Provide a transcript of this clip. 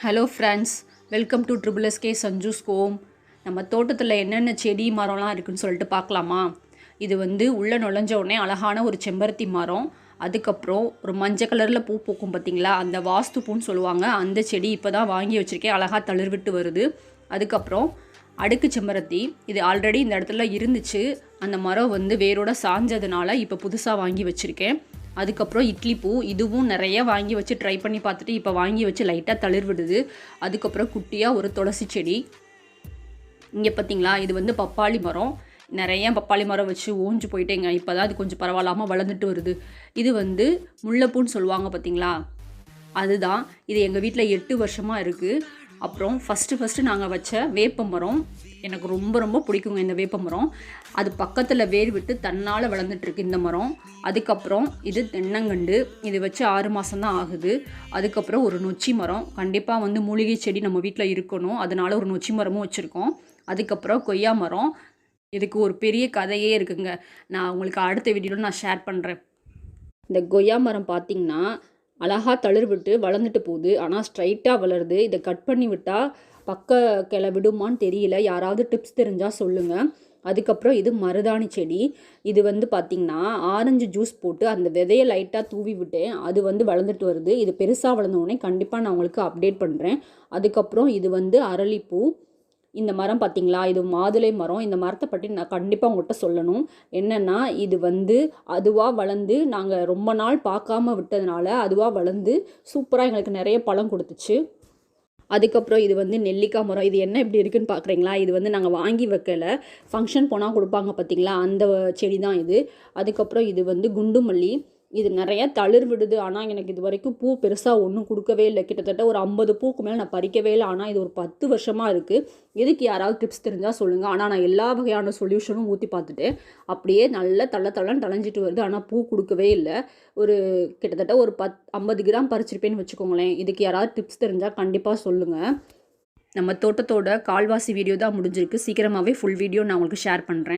Hello friends, welcome to triple SK Sanju's home. நம்ம தோட்டத்தில் என்னென்ன செடி மரம்லாம் இருக்குதுன்னு சொல்லிட்டு பார்க்கலாமா? இது வந்து உள்ளே நுழைஞ்ச உடனே அழகான ஒரு செம்பருத்தி மரம், அதுக்கப்புறம் ஒரு மஞ்சள் கலரில் பூ பூக்கும் பார்த்திங்களா, அந்த வாஸ்து பூன்னு சொல்லுவாங்க. அந்த செடி இப்போ தான் வாங்கி வச்சுருக்கேன், அழகாக தளிர்விட்டு வருது. அதுக்கப்புறம் அடுக்கு செம்பருத்தி, இது ஆல்ரெடி இந்த இடத்துல இருந்துச்சு. அந்த மரம் வந்து வேரோட சாஞ்சதுனால இப்போ புதுசாக வாங்கி வச்சுருக்கேன். அதுக்கப்புறம் இட்லி பூ, இதுவும் நிறைய வாங்கி வச்சு ட்ரை பண்ணி பார்த்துட்டு இப்போ வாங்கி வச்சு லைட்டாக தளிர் விடுது. அதுக்கப்புறம் குட்டியாக ஒரு துளசி செடி. இங்கே பார்த்தீங்களா, இது வந்து பப்பாளி மரம். நிறைய பப்பாளி மரம் வச்சு ஓஞ்சு போயிட்டேங்க. இப்போ தான் அது கொஞ்சம் பரவாயில்லாமல் வளர்ந்துட்டு வருது. இது வந்து முல்லைப்பூன்னு சொல்லுவாங்க பார்த்தீங்களா, அதுதான். இது எங்கள் வீட்டில் 8 வருஷமாக இருக்குது. அப்புறம் ஃபஸ்ட்டு நாங்கள் வச்ச வேப்ப மரம், எனக்கு ரொம்ப ரொம்ப பிடிக்குங்க இந்த வேப்ப மரம். அது பக்கத்தில் வேர் விட்டு தன்னால் வளர்ந்துட்டுருக்கு இந்த மரம். அதுக்கப்புறம் இது தென்னங்கண்டு, இது வச்சு 6 மாதம் தான் ஆகுது. அதுக்கப்புறம் ஒரு நொச்சி மரம், கண்டிப்பாக வந்து மூலிகை செடி நம்ம வீட்டில் இருக்கணும், அதனால் ஒரு நொச்சி மரமும் வச்சுருக்கோம். அதுக்கப்புறம் கொய்யா மரம், இதுக்கு ஒரு பெரிய கதையே இருக்குங்க. நான் உங்களுக்கு அடுத்த வீடியோவில் நான் ஷேர் பண்ணுறேன். இந்த கொய்யா மரம் பார்த்திங்கன்னா அழகாக தளிர் விட்டு வளர்ந்துட்டு போகுது, ஆனால் ஸ்ட்ரைட்டாக வளருது. இதை கட் பண்ணி விட்டால் பக்க கிளை விடுமான்னு தெரியல, யாராவது டிப்ஸ் தெரிஞ்சால் சொல்லுங்கள். அதுக்கப்புறம் இது மருதாணி செடி. இது வந்து பார்த்திங்கன்னா ஆரஞ்சு ஜூஸ் போட்டு அந்த விதையை லைட்டாக தூவி விட்டேன், அது வந்து வளர்ந்துட்டு வருது. இது பெருசாக வளர்ந்தோடனே கண்டிப்பாக நான் உங்களுக்கு அப்டேட் பண்ணுறேன். அதுக்கப்புறம் இது வந்து அரளிப்பூ. இந்த மரம் பார்த்திங்களா, இது மாதுளை மரம். இந்த மரத்தை பற்றி நான் கண்டிப்பாக உங்கள்கிட்ட சொல்லணும். என்னென்னா, இது வந்து அதுவாக வளர்ந்து நாங்கள் ரொம்ப நாள் பார்க்காம விட்டதுனால அதுவாக வளர்ந்து சூப்பராக எங்களுக்கு நிறைய பழம் கொடுத்துச்சு. அதுக்கப்புறம் இது வந்து நெல்லிக்காய் மரம். இது என்ன இப்படி இருக்குதுன்னு பார்க்குறீங்களா, இது வந்து நாங்கள் வாங்கி வைக்கலை, ஃபங்க்ஷன் போனால் கொடுப்பாங்க பார்த்திங்களா, அந்த செடி தான் இது. அதுக்கப்புறம் இது வந்து குண்டு மல்லி. இது நிறைய தளிர் விடுது, ஆனால் எனக்கு இது வரைக்கும் பூ பெருசாக ஒன்றும் கொடுக்கவே இல்லை. கிட்டத்தட்ட ஒரு 50 பூக்கு மேலே நான் பறிக்கவே இல்லை. ஆனால் இது ஒரு 10 வருஷமாக இருக்குது. இதுக்கு யாராவது டிப்ஸ் தெரிஞ்சால் சொல்லுங்கள். ஆனால் நான் எல்லா வகையான சொல்யூஷனும் ஊற்றி பார்த்துட்டேன், அப்படியே நல்ல தள்ளன்னு தளைஞ்சிட்டு வருது, ஆனால் பூ கொடுக்கவே இல்லை. ஒரு கிட்டத்தட்ட ஒரு 50 கிராம் பறிச்சிருப்பேன்னு வச்சுக்கோங்களேன். இதுக்கு யாராவது டிப்ஸ் தெரிஞ்சால் கண்டிப்பாக சொல்லுங்கள். நம்ம தோட்டத்தோட கால்வாசி வீடியோ தான் முடிஞ்சிருக்கு. சீக்கிரமாகவே ஃபுல் வீடியோ நான் உங்களுக்கு ஷேர் பண்ணுறேன்.